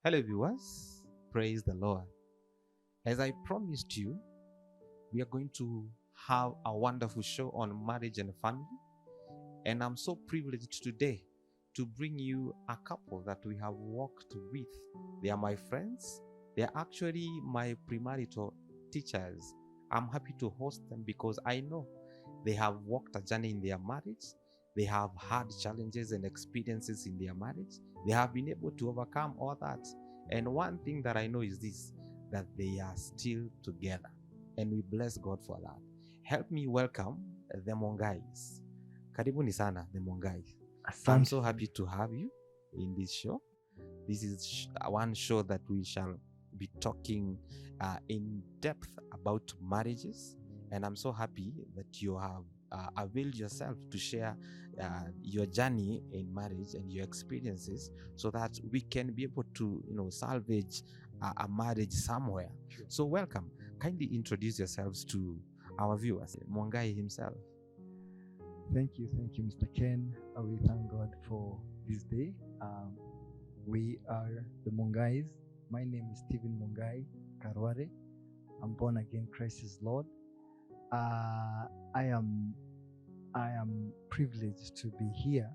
Hello, viewers. Praise the Lord. As I promised you, we are going to have a wonderful show on marriage and family. And I'm so privileged today to bring you a couple that we have walked with. They are my friends. They are actually my premarital teachers. I'm happy to host them because I know they have walked a journey in their marriage. They have had challenges and experiences in their marriage. They have been able to overcome all that. And one thing that I know is this, that they are still together. And we bless God for that. Help me welcome the Mongais. Karibuni sana, the Mongais. I'm so happy to have you in this show. This is one show that we shall be talking in depth about marriages. And I'm so happy that you have availed yourself to share your journey in marriage and your experiences so that we can be able to, salvage a marriage somewhere. Sure. So welcome. Kindly introduce yourselves to our viewers. Mongai himself. Thank you, Mr. Ken. We thank God for this day. We are the Mongais. My name is Stephen Mongai Karware. I'm born again, Christ is Lord. I am privileged to be here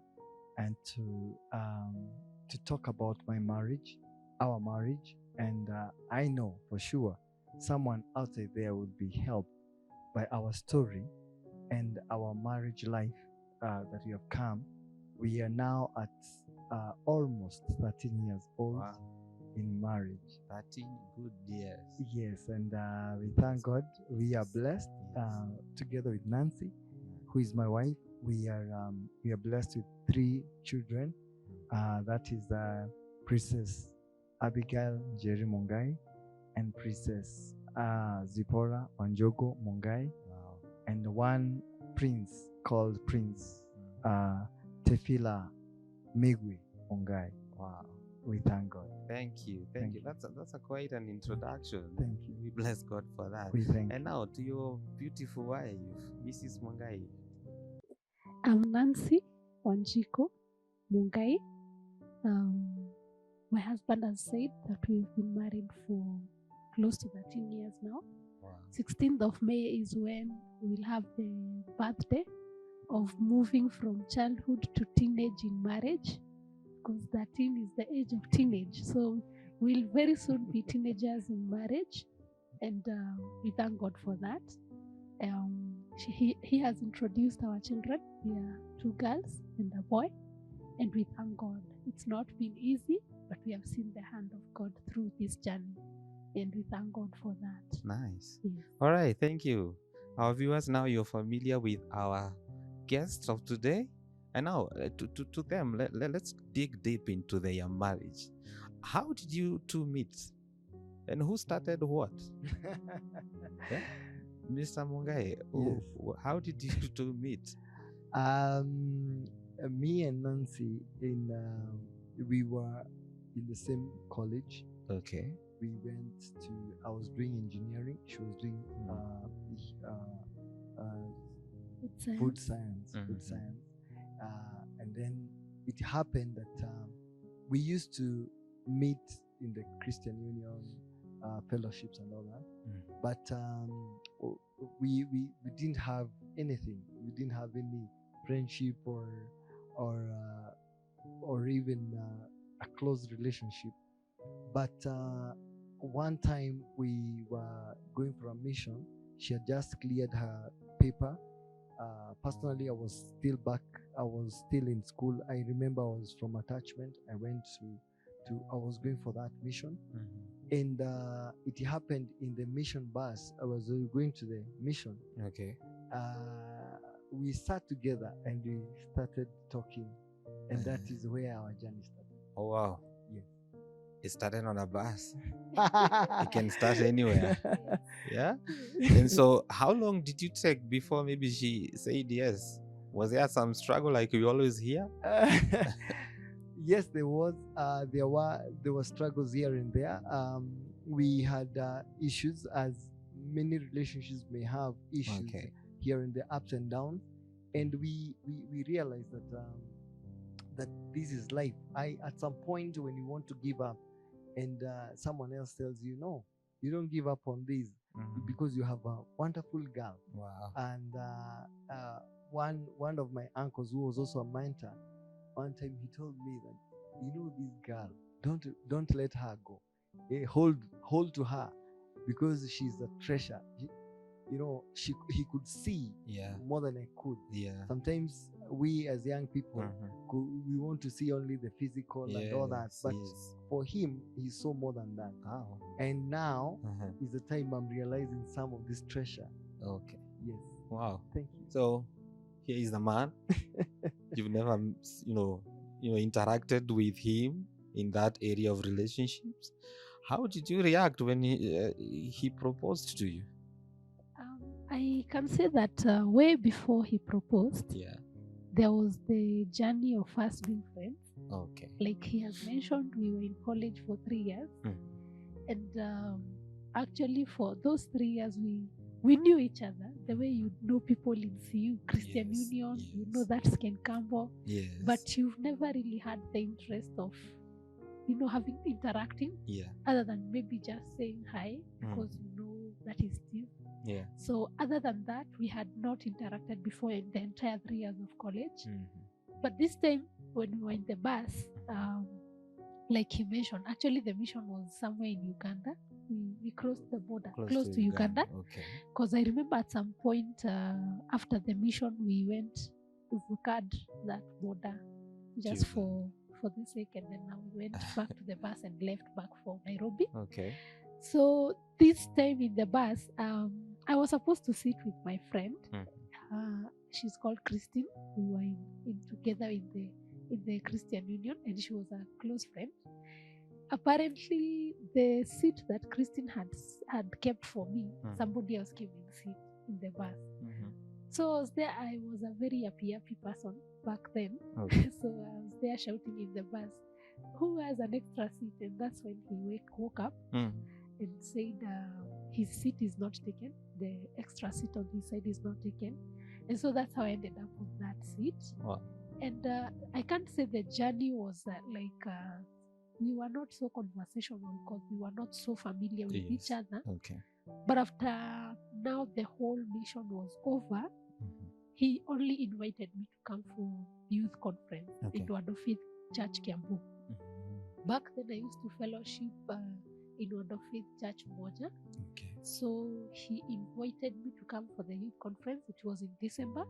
and to talk about my marriage, our marriage, and I know for sure someone out there will be helped by our story and our marriage life that we have come. We are now at almost 13 years old. Wow. In marriage. 13 good years. Yes, and we thank God. We are blessed together with Nancy, who is my wife. We are blessed with 3 children. That is Princess Abigail Jerry Mongai and Princess Zipporah Wanjogo Mongai. Wow. And one prince called Prince Tefila Megwe Mongai. Wow. We thank God. Thank you. That's a quite an introduction. Thank you. We bless God for that. We thank And now to your beautiful wife, Mrs. Mongai. I'm Nancy Wanjiko Mungai. My husband has said that we've been married for close to 13 years now. Wow. 16th of May is when we'll have the birthday of moving from childhood to teenage in marriage, because 13 is the age of teenage. So we'll very soon be teenagers in marriage, and we thank God for that. He has introduced our children. We are 2 girls and a boy, and we thank God. It's not been easy, but we have seen the hand of God through this journey, and we thank God for that. Nice. Yes. All right, thank you. Our viewers, now you're familiar with our guests of today. And now, to them, let's dig deep into their marriage. How did you two meet? And who started what? Yeah? Mr. Mungai, Yes. how did you two meet? Me and Nancy, we were in the same college. Okay. We went to. I was doing engineering. She was doing food science. Mhm. Food science. And then it happened that we used to meet in the Christian Union fellowships and all that. But we didn't have anything. We didn't have any friendship or even a close relationship. But one time we were going for a mission. She had just cleared her paper. Personally, I was still in school. I remember I was from attachment. I went I was going for that mission. And it happened in the mission bus. I was going to the mission. Okay. We sat together and we started talking, and that is where our journey started. Oh, wow. Yeah. It started on a bus. It can start anywhere. Yeah? And so, how long did you take before maybe she said yes? Was there some struggle like we always hear? Yes, there was. There were struggles here and there. We had issues, as many relationships may have issues here and there, ups and downs. And we realized that that this is life. At some point when you want to give up and someone else tells you, no, you don't give up on this because you have a wonderful girl. Wow. And one of my uncles, who was also a mentor, one time he told me that, this girl, don't let her go. Hold to her, because she's a treasure. He could see Yeah. more than I could. Yeah. Sometimes we as young people, we want to see only the physical and all that, but for him, he saw more than that. Wow. And now is the time I'm realizing some of this treasure. Okay. Yes. Wow. Thank you. So here is the man. You've never, interacted with him in that area of relationships. How did you react when he proposed to you? I can say that way before he proposed, there was the journey of us being friends. Okay. Like he has mentioned, we were in college for 3 years. And actually for those 3 years, we knew each other the way you know people in CU, Christian Union, you know that's Ken Campbell. Yes. But you've never really had the interest of, having interacting. Yeah. Other than maybe just saying hi, because you know that is Steve. Yeah. So other than that, we had not interacted before in the entire 3 years of college. But this time, when we were in the bus, like he mentioned, actually the mission was somewhere in Uganda. We crossed the border close to Uganda. Okay. Because I remember at some point after the mission, we've cut that border just for the sake, and then now we went back to the bus and left back for Nairobi. Okay. So this time in the bus, I was supposed to sit with my friend. She's called Christine. We were in together in the Christian Union, and she was a close friend. Apparently, the seat that Christine had kept for me, somebody else came and sit in the bus. So I was there. I was a very happy person back then. Okay. So I was there shouting in the bus, "Who has an extra seat?" And that's when he woke up and said his seat is not taken. The extra seat on his side is not taken. And so that's how I ended up on that seat. Wow. And I can't say the journey was we were not so conversational because we were not so familiar with each other. Okay. But after now the whole mission was over, he only invited me to come for youth conference in Word of Faith Church Kiambu. Back then I used to fellowship in Word of Faith Church Moja. Okay. So he invited me to come for the youth conference, which was in December.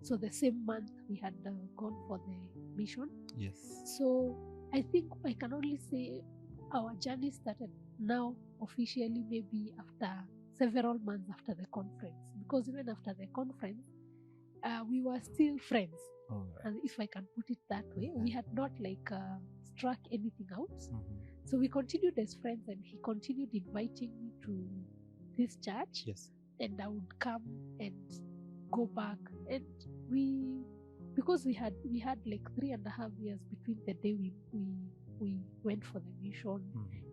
So the same month we had gone for the mission. Yes. So I think I can only say our journey started now officially maybe after several months after the conference, because even after the conference we were still friends. And if I can put it that way, we had not struck anything out. So we continued as friends, and he continued inviting me to this church. Yes. And I would come and go back, and because we had like 3.5 years between the day we went for the mission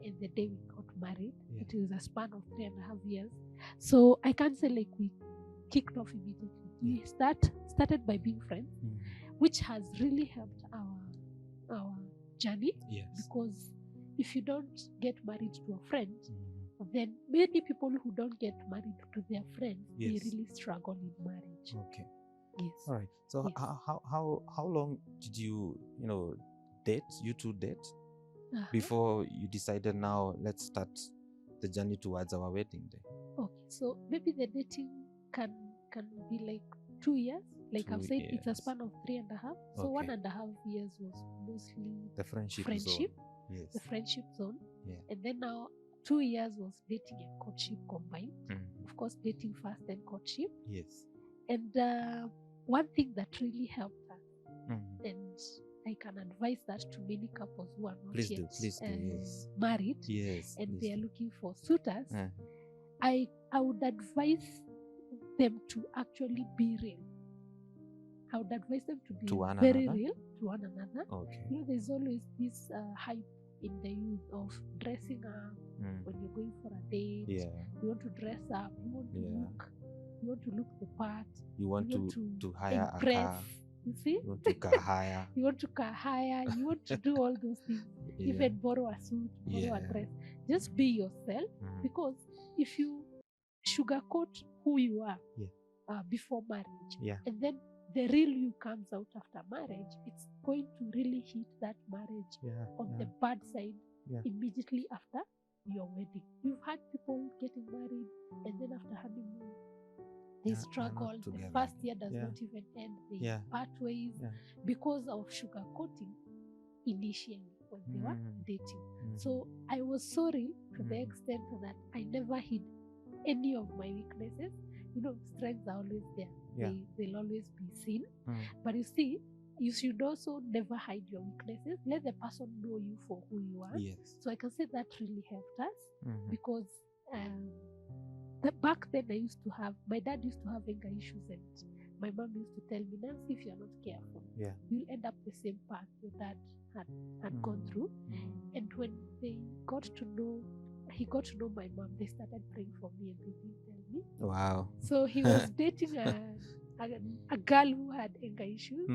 and the day we got married. It was a span of 3.5 years. So I can't say like we kicked off immediately. We started by being friends, which has really helped our journey. Yes. Because if you don't get married to a friend, then many people who don't get married to their friends, they really struggle in marriage. Okay. Yes. All right. So how long did you date? You two date before you decided now let's start the journey towards our wedding day? Okay. So maybe the dating can be like 2 years. Like I've said, it's a span of 3.5. So 1.5 years was mostly the friendship. Zone. Yes. The friendship zone. Yeah. And then now 2 years was dating and courtship combined. Of course, dating first, then courtship. Yes. And one thing that really helped us, and I can advise that to many couples who are not married, and they are looking for suitors, I would advise them to actually be real. I would advise them to be very real to one another. Okay. There's always this hype in the youth of dressing up when you're going for a date. Yeah. You want to dress up. You want to look the part. You want to hire impress a car. You see? You want to car hire. You want to car hire, you want to do all those things, Yeah. even borrow a suit, borrow a Yeah. dress. Just be yourself, Mhm. because if you sugarcoat who you are Yeah. before marriage, Yeah. and then the real you comes out after marriage, it's going to really hit that marriage Yeah. on Yeah. the bad side Yeah. immediately after your wedding. You've had people getting married, and then after honeymoon, they Yeah, they're not struggle. The together first again. year does Yeah. not even end. They Yeah. part ways Yeah. because of sugarcoating initially when they were dating. So I was sorry to the extent that I never hid any of my weaknesses. You know, strengths are always there. Yeah. They'll always be seen. Mm. But you see, you should also never hide your weaknesses. Let the person know you for who you are. Yes. So I can say that really helped us, Mhm. because back then my dad used to have anger issues, and my mom used to tell me, Nancy, if you're not careful, Yeah. you'll end up the same path your dad had gone through. And when he got to know my mom, they started praying for me, and they didn't tell me. Wow. So he was dating a girl who had anger issues.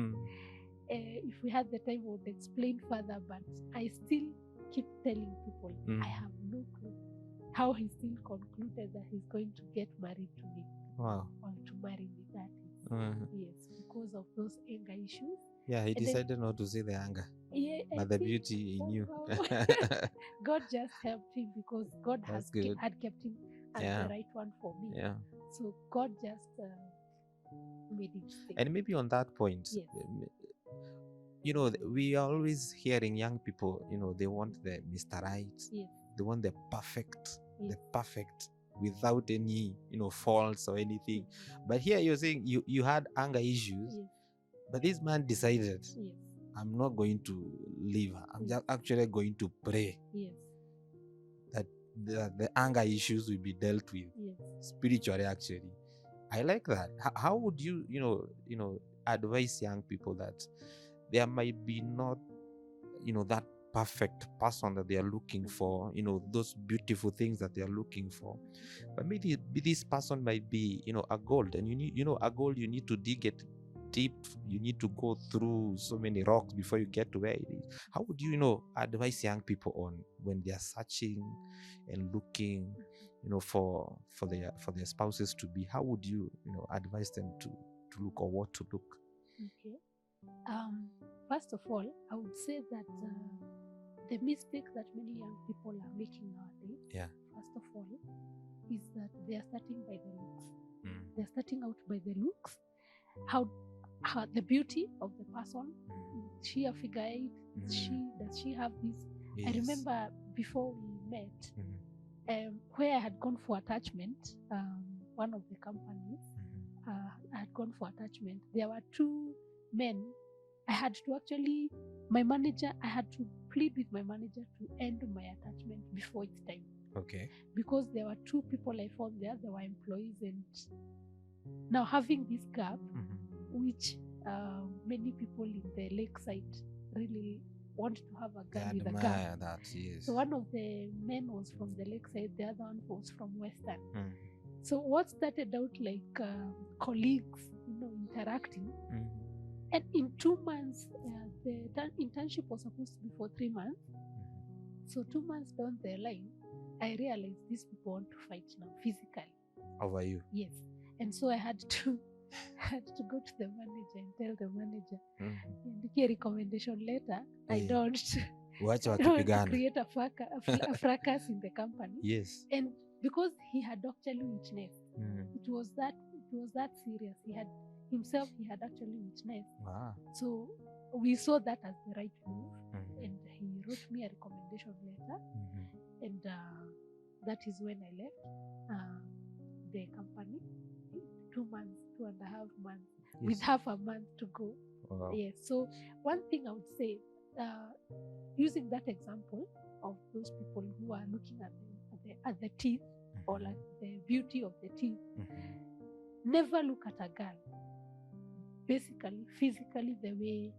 If we had the time, I would explain further, but I still keep telling people I have no clue how he still concluded that he's going to get married to me. Wow. Or to marry me, that is. Mhm. Yes, because of those anger issues. Yeah, he And then- decided not to see the anger, Yeah, I but the think beauty in you. somehow God just helped him, because God That's good. had kept him as Yeah. the right one for me. Yeah. So God just made it stay. And maybe on that point, Yes. you know, we are always hearing young people, you know, they want the Mr. Right, Yes. they want the perfect, Yes. without any, you know, faults or anything. But here you're saying you had anger issues, Yes. but this man decided, Yes. I'm not going to leave her. I'm just actually going to pray Yes. that the anger issues will be dealt with Yes. spiritually. Actually, I like that. How would you advise young people that there might be not, you know, that perfect person that they are looking for, you know, those beautiful things that they are looking for, but maybe this person might be, you know, a gold, and you need, you know, a gold, you need to dig it deep, you need to go through so many rocks before you get to where it is. How would you, you know, advise young people on when they are searching and looking, you know, for their spouses to be? How would you, you know, advise them to look, or what to look? Okay. First of all, I would say that the mistake that many young people are making nowadays, Yeah. first of all, is that they are starting by the looks. Mm. They're starting out by the looks. How the beauty of the person. Is she a figure eight? Does she have this? Yes. I remember before we met, Mhm. where I had gone for attachment, one of the companies, I had gone for attachment. There were two men. I had to plead with my manager to end my attachment before its time. Okay. Because there were two people I found there, they were employees, and now having this gap, which many people in the lakeside really want to have a girl with a gap. Admire that, yes. So one of the men was from the lakeside, the other one was from Western. So what started out like colleagues, you know, interacting, and in 2 months, the internship was supposed to be for 3 months. So 2 months down the line, I realized these people want to fight now physically. Over you? Yes. And so I had to go to the manager and tell the manager, a recommendation letter. I don't want to create a fracas in the company. Yes. And because he had actually witnessed, it was that serious. He had actually witnessed. Wow. So we saw that as the right move, and he wrote me a recommendation letter, and that is when I left the company. 2 months, 2.5 months, with half a month to go. Wow. Yes. So one thing I would say, using that example of those people who are looking at the teeth, or like the beauty of the teeth, never look at a girl basically physically the way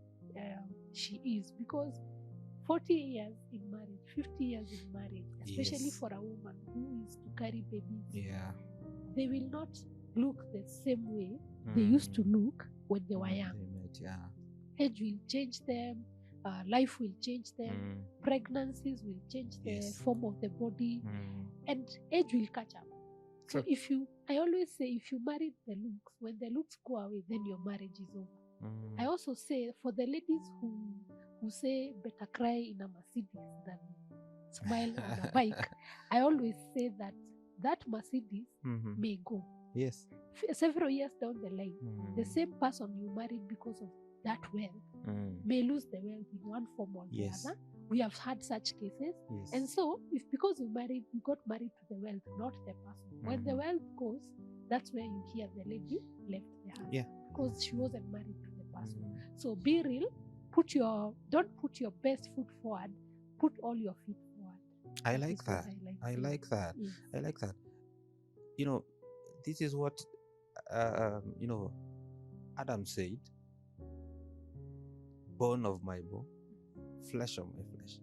she is, because 40 years in marriage, 50 years in marriage, especially for a woman who is to carry babies, they will not look the same way they used to look when they were young. it. Yeah. Age will change them. Life will change them. Mm. Pregnancies will change the Yes. form of the body, Mm. and age will catch up. So True. I always say, if you marry the looks, when the looks go away, then your marriage is over. I Mm. also say, for the ladies who say better cry in a Mercedes than smile on a bike, I always say that Mercedes Mhm. may go. Yes. Several years down the line, the Mm. same person you married because of that wealth Mm. may lose the wealth in one form or Yes. the other. We have had such cases. Yes. And so, if because you got married to the wealth, not the person, when the Mhm. wealth goes, that's where you hear the lady left the husband, Yeah. because she wasn't married to the person. Mm. So be real. Don't put your best foot forward. Put all your feet forward. I That like is what that. I I saying. like that. Yes. I like that. This is what Adam said, bone of my bone, flesh of my flesh.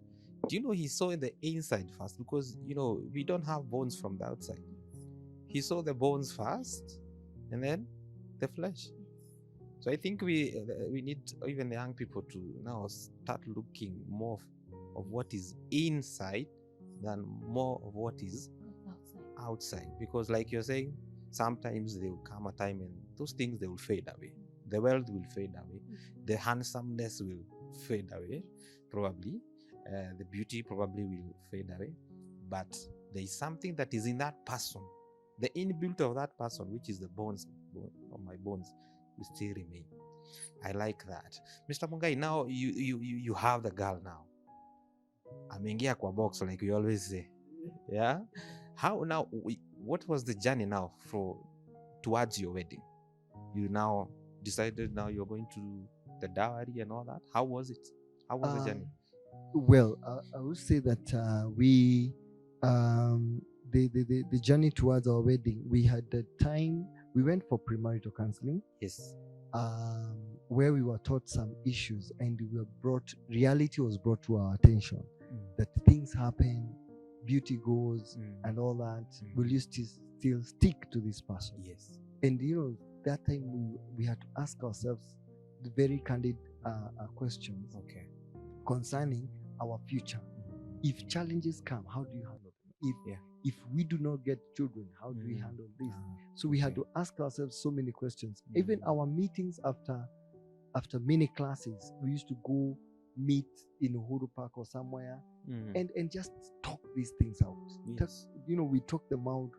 Do you know he saw in the inside first? Because we don't have bones from the outside. He saw the bones first, and then the flesh. So I think we need even the young people to now start looking more of what is inside than more of what is outside. Because like you're saying, sometimes there will come a time and those things, they will fade away. The wealth will fade away. The handsomeness will fade away, probably. The beauty probably will fade away. But there is something that is in that person. The inbuilt of that person, which is the bones of my bones, will still remain. I like that. Mr. Mungai, now you have the girl now. Ameingia kwa box, like we always say. Yeah. How now? What was the journey now towards your wedding? You now decided now you're going to the dowry and all that. How was it? How was the journey? Well, I would say that we the journey towards our wedding, we had the time. We went for premarital counseling. Yes. Where we were taught some issues, and reality was brought to our attention that things happen, beauty goes, and all that. Will you still stick to this person? Yes. And that time we had to ask ourselves the very candid questions concerning our future. If challenges come, how do you handle them? If we do not get children, how do we handle this? So we had to ask ourselves so many questions. Even our meetings after many classes, we used to go meet in Uhuru Park or somewhere and just talk these things out. Yes. We talk them out.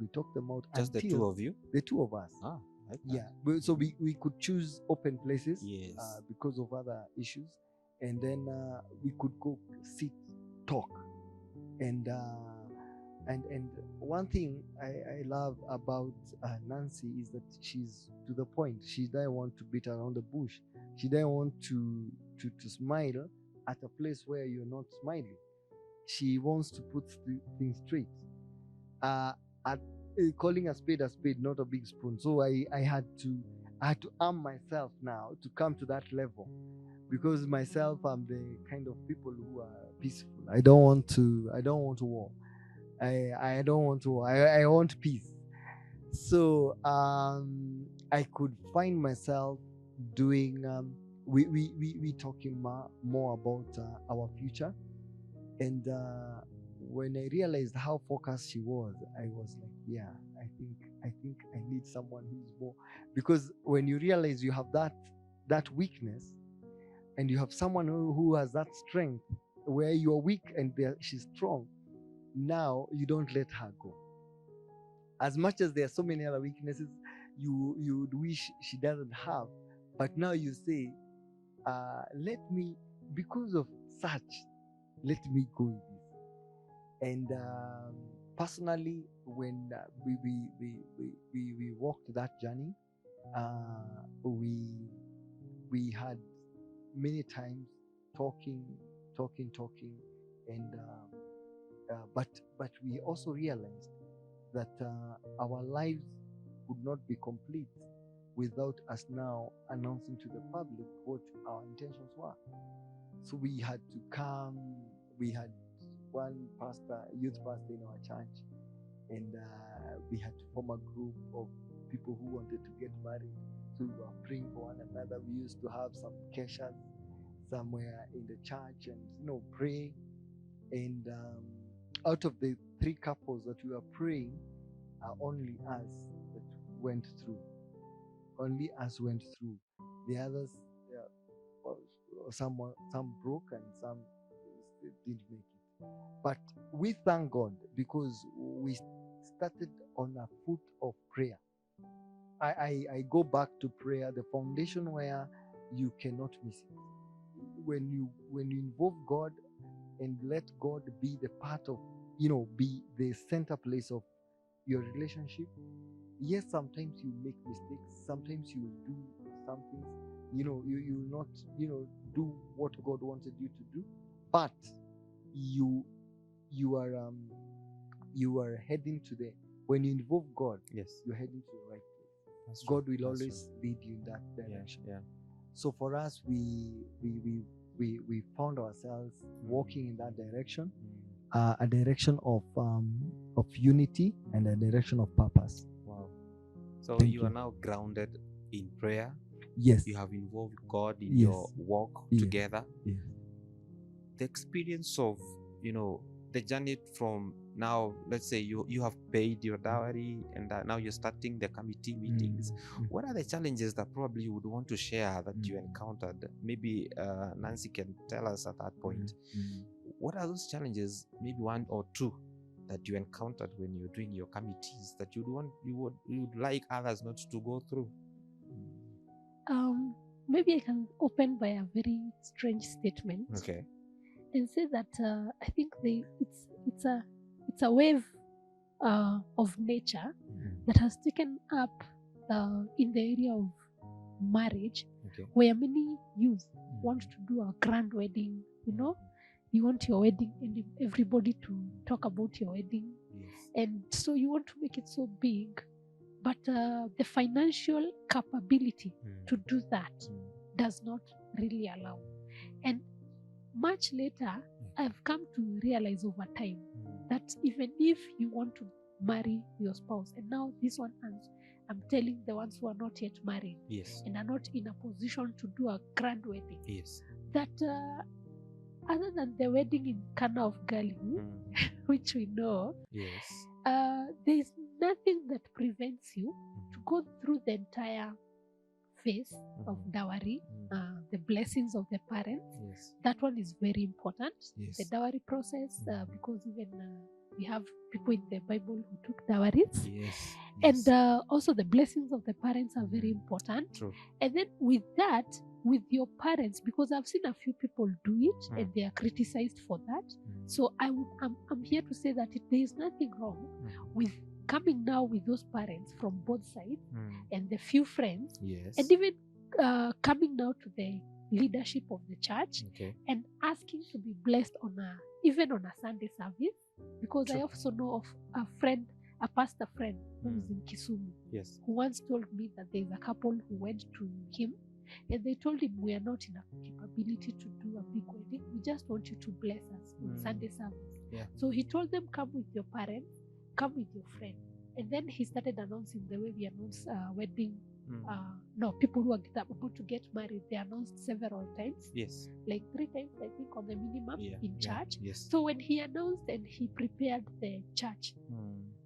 Just the two of you? The two of us. Like yeah. So we could choose open places. Yes. Because of other issues. And then we could go sit, talk. And one thing I love about Nancy is that she's to the point. She doesn't want to beat around the bush. She doesn't want to smile at a place where you're not smiling. She wants to put things straight. Calling a spade, not a big spoon. So I had to arm myself now to come to that level. Because myself, I'm the kind of people who are peaceful. I don't want to war. I don't want to war. I want peace. So I could find myself doing we talking more about our future. And when I realized how focused she was, I was like, yeah, I think I need someone who's more, because when you realize you have that weakness, and you have someone who has that strength, where you're weak and she's strong, now you don't let her go. As much as there are so many other weaknesses you would wish she doesn't have, but now you say, let me, because of such, let me go with this. And personally, when we walked that journey, we had many times talking, and but we also realized that our lives would not be complete without us now announcing to the public what our intentions were. So we had to come. We had one youth pastor in our church, and we had to form a group of people who wanted to get married. so we were praying for one another. We used to have some keshas somewhere in the church and pray. And out of the 3 couples that we were praying, only us that went through. Only us went through. The others, some broke and some didn't make it. But we thank God because we started on a foot of prayer. I go back to prayer, the foundation where you cannot miss it. When you involve God and let God be the part of, be the center place of your relationship. Yes, sometimes you make mistakes. Sometimes you will do something. You will not, do what God wanted you to do. But you are heading to when you involve God, Yes. you're heading to the right place. That's true. God will That's always true. lead you in that direction. Yeah. So for us, we found ourselves walking in that direction, a direction of unity and a direction of purpose. Wow. So Thank you you. are now grounded in prayer. Yes. You have involved God in Yes. your walk Yes. together. Yes. The experience of, the journey from now, let's say you have paid your dowry and now you're starting the committee meetings. What are the challenges that probably you would want to share that you encountered? Maybe Nancy can tell us at that point. What are those challenges, maybe 1 or 2, that you encountered when you're doing your committees that you would like others not to go through? Maybe I can open by a very strange statement. Okay. And say that I think it's a wave of nature that has taken up in the area of marriage, Okay. where many youth want to do a grand wedding. You want your wedding and everybody to talk about your wedding. Yes. And so you want to make it so big, but the financial capability to do that does not really allow. And much later, I've come to realize over time that even if you want to marry your spouse, and now this one, I'm telling the ones who are not yet married, Yes. and are not in a position to do a grand wedding, Yes. that other than the wedding in Cana of Galilee, which we know, Yes. there is nothing that prevents you to go through the entire phase of dowry, the blessings of the parents. Yes. That one is very important. Yes. The dowry process, because even we have people in the Bible who took dowries. Yes. And also the blessings of the parents are very important. True. And then with that, with your parents, because I've seen a few people do it and they are criticized for that. So I'm here to say that there is nothing wrong with coming now with those parents from both sides and the few friends. Yes. And even coming now to the leadership of the church, Okay. and asking to be blessed even on a Sunday service, because True. I also know of a pastor friend who is in Kisumu, Yes. who once told me that there is a couple who went to him and they told him, we are not in a capability to do a big wedding, we just want you to bless us on Sunday service. Yeah. So he told them, come with your parents, come with your friend. And then he started announcing the way we announce wedding. People who are about to get married, they announced several times. Yes. Like 3 times, I think, on the minimum in church. Yes. So when he announced and he prepared the church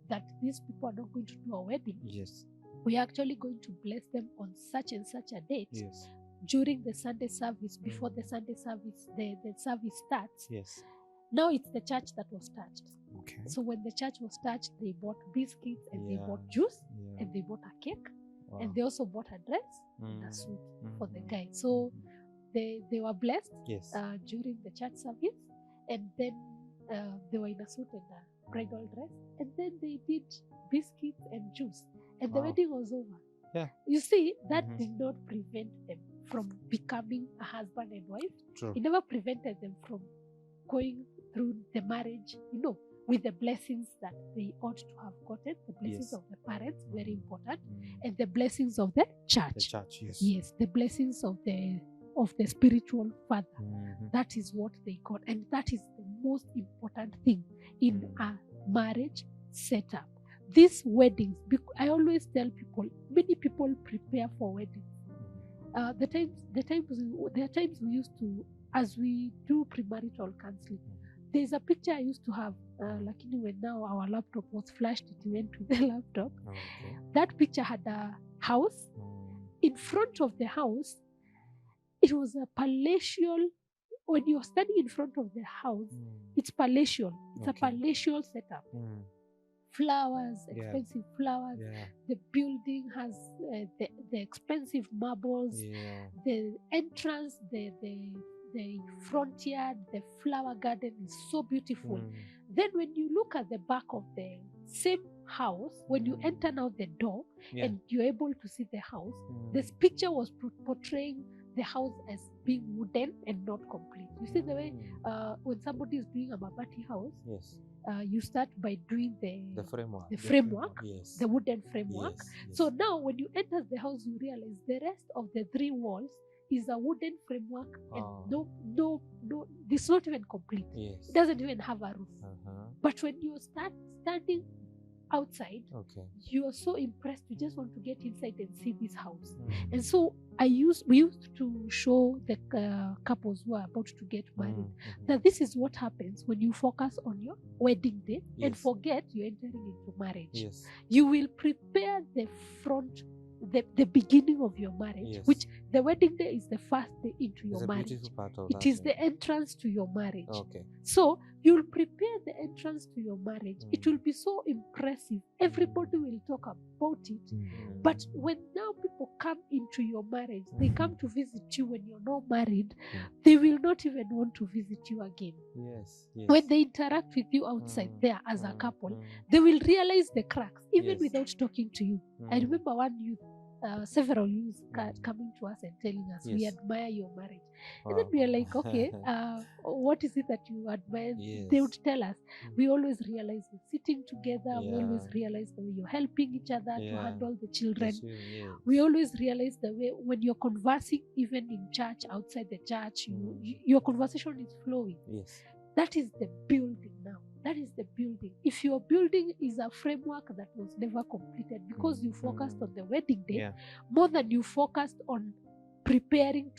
that these people are not going to do a wedding, yes, we are actually going to bless them on such and such a date. Yes. During the Sunday service, before the Sunday service, the service starts. Yes. Now it's the church that was touched. Okay. So when the church was touched, they bought biscuits and they bought juice and they bought a cake. Wow. And they also bought a dress and a suit for the guy. So they were blessed during the church service, and then they were in a suit and a bridal dress, and then they did biscuits and juice, and the wedding was over. Yeah. You see, that did not prevent them from becoming a husband and wife. True. It never prevented them from going through the marriage, with the blessings that they ought to have gotten, the blessings of the parents, very important, and the blessings of the church. The church, yes. Yes, the blessings of the spiritual father. That is what they got, and that is the most important thing in a marriage setup. these weddings, I always tell people, many people prepare for weddings. There are times we used to, as we do premarital counseling, there's a picture I used to have, lakini when now our laptop was flashed, it went to the laptop. Okay. That picture had a house. In front of the house, it was a palatial. When you're standing in front of the house, it's palatial. It's a Okay. palatial setup. Flowers, Yeah. expensive flowers. Yeah. The building has the expensive marbles. Yeah. The entrance, the front yard, the flower garden is so beautiful. Then when you look at the back of the same house, when you enter now the door, Yeah. and you're able to see the house, this picture was portraying the house as being wooden and not complete. You see the way when somebody is doing a mabati house, Yes. you start by doing The framework. the framework, Yes. the wooden framework. Yes. Yes. So now when you enter the house, you realize the rest of the 3 walls is a wooden framework, and no, it's not even complete. Yes. It doesn't even have a roof. But when you start standing outside, Okay. you are so impressed, you just want to get inside and see this house. And so we used to show the couples who are about to get married that this is what happens when you focus on your wedding day and Yes. forget you're entering into marriage. Yes. You will prepare the front, the beginning of your marriage, Yes. which the wedding day is the first day into your It's a marriage. beautiful part of It that. is the entrance to your marriage. Okay. So you'll prepare the entrance to your marriage. It will be so impressive. Everybody will talk about it. But when now people come into your marriage, they come to visit you when you're not married, they will not even want to visit you again. Yes. Yes. When they interact with you outside there as a couple, they will realize the cracks, even Yes. without talking to you. I remember one youth, several youths coming to us and telling us, we Yes. admire your marriage. And Wow. then we are like, okay, what is it that you admire? Yes. They would tell us. We always realize you're sitting together. We always Yeah. realize the way you're helping each other to Yeah. handle the children. Yes. We always realize the way when you're conversing, even in church, outside the church, your conversation is flowing. Yes. That is the building now. That is the building. If your building is a framework that was never completed because you focused on the wedding day more than you focused on preparing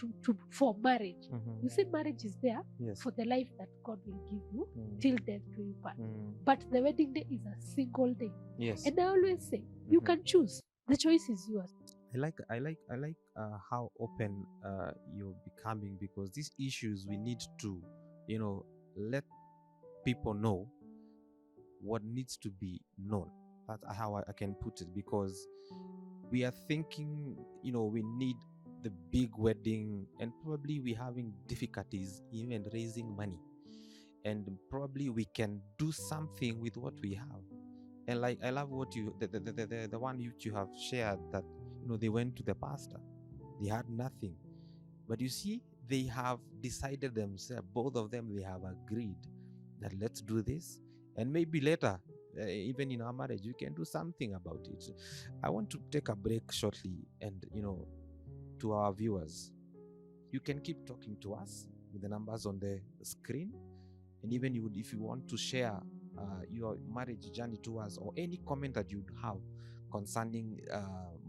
for marriage. You see, marriage is there Yes. for the life that God will give you till death do you part. But the wedding day is a single day. Yes. And I always say, you can choose. The choice is yours. I like how open you're becoming, because these issues we need to, let people know what needs to be known. That's how I can put it, because we are thinking, we need the big wedding, and probably we're having difficulties even raising money, and probably we can do something with what we have. And like, I love what the one you have shared, that they went to the pastor, they had nothing, but you see, they have decided themselves, both of them, they have agreed that let's do this, and maybe later, even in our marriage, we can do something about it. I want to take a break shortly, and to our viewers, you can keep talking to us with the numbers on the screen, and even if you want to share your marriage journey to us, or any comment that you'd have concerning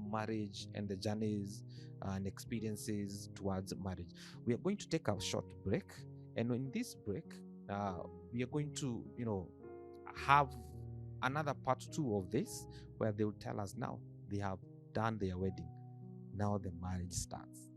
marriage and the journeys and experiences towards marriage. We are going to take a short break, and in this break, we are going to have another part 2 of this, where they will tell us now they have done their wedding, now the marriage starts.